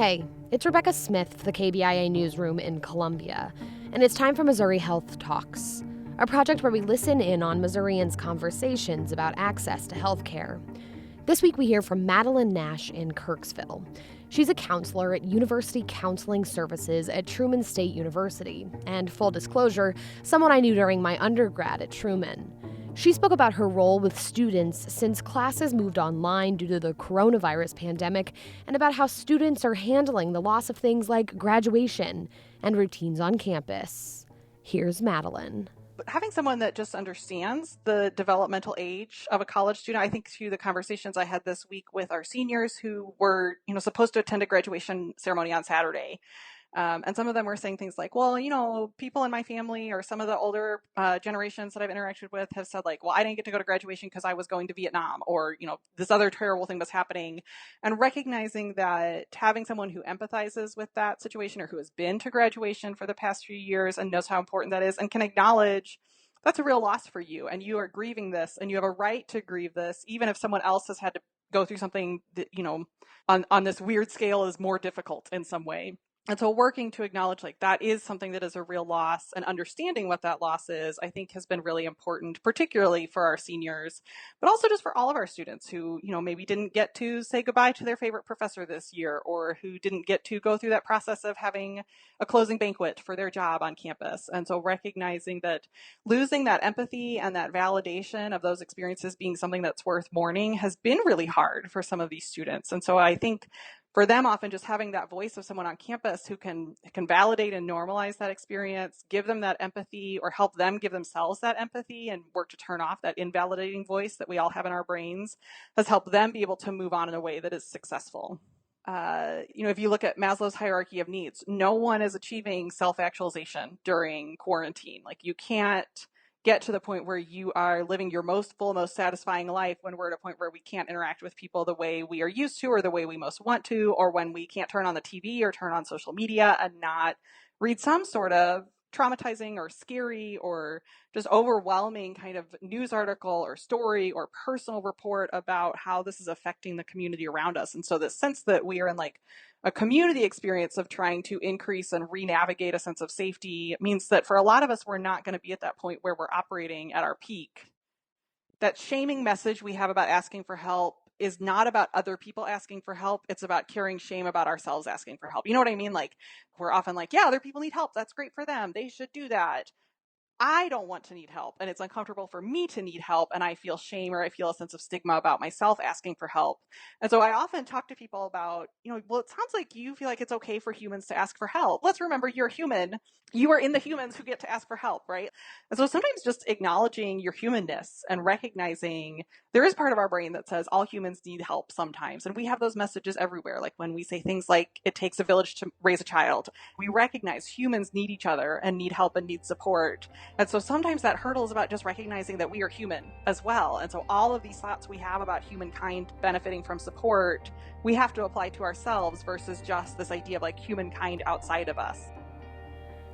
Hey, it's Rebecca Smith for the KBIA Newsroom in Columbia, and it's time for Missouri Health Talks, a project where we listen in on Missourians' conversations about access to health care. This week we hear from Madeline Nash in Kirksville. She's a counselor at University Counseling Services at Truman State University, and full disclosure, someone I knew during my undergrad at Truman. She spoke about her role with students since classes moved online due to the coronavirus pandemic, and about how students are handling the loss of things like graduation and routines on campus. Here's Madeline. Having someone that just understands the developmental age of a college student, I think through the conversations I had this week with our seniors who were, supposed to attend a graduation ceremony on Saturday. And some of them were saying things like, well, people in my family or some of the older generations that I've interacted with have said like, well, I didn't get to go to graduation because I was going to Vietnam, or, this other terrible thing was happening. And recognizing that having someone who empathizes with that situation or who has been to graduation for the past few years and knows how important that is and can acknowledge that's a real loss for you and you are grieving this and you have a right to grieve this, even if someone else has had to go through something that, on this weird scale is more difficult in some way. And so working to acknowledge like that is something that is a real loss, and understanding what that loss is, I think has been really important, particularly for our seniors, but also just for all of our students who, maybe didn't get to say goodbye to their favorite professor this year, or who didn't get to go through that process of having a closing banquet for their job on campus. And so recognizing that losing that empathy and that validation of those experiences being something that's worth mourning has been really hard for some of these students. And so I think for them, often just having that voice of someone on campus who can validate and normalize that experience, give them that empathy, or help them give themselves that empathy and work to turn off that invalidating voice that we all have in our brains, has helped them be able to move on in a way that is successful. If you look at Maslow's hierarchy of needs, no one is achieving self-actualization during quarantine. Like, you can't get to the point where you are living your most full, most satisfying life when we're at a point where we can't interact with people the way we are used to or the way we most want to, or when we can't turn on the TV or turn on social media and not read some sort of traumatizing or scary or just overwhelming kind of news article or story or personal report about how this is affecting the community around us. And so the sense that we are in like a community experience of trying to increase and re-navigate a sense of safety means that for a lot of us, we're not going to be at that point where we're operating at our peak. That shaming message we have about asking for help is not about other people asking for help. It's about carrying shame about ourselves asking for help. You know what I mean? Like, we're often like, yeah, other people need help. That's great for them. They should do that. I don't want to need help, and it's uncomfortable for me to need help, and I feel shame or I feel a sense of stigma about myself asking for help. And so I often talk to people about, well, it sounds like you feel like it's okay for humans to ask for help. Let's remember, you're human. You are in the humans who get to ask for help, right? And so sometimes just acknowledging your humanness and recognizing there is part of our brain that says all humans need help sometimes. And we have those messages everywhere. Like when we say things like, it takes a village to raise a child, we recognize humans need each other and need help and need support. And so sometimes that hurdle is about just recognizing that we are human as well. And so all of these thoughts we have about humankind benefiting from support, we have to apply to ourselves versus just this idea of like humankind outside of us.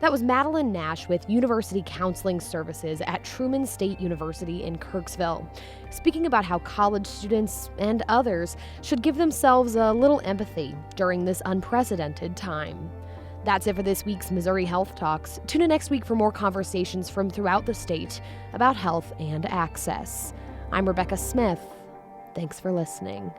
That was Madeline Nash with University Counseling Services at Truman State University in Kirksville, speaking about how college students and others should give themselves a little empathy during this unprecedented time. That's it for this week's Missouri Health Talks. Tune in next week for more conversations from throughout the state about health and access. I'm Rebecca Smith. Thanks for listening.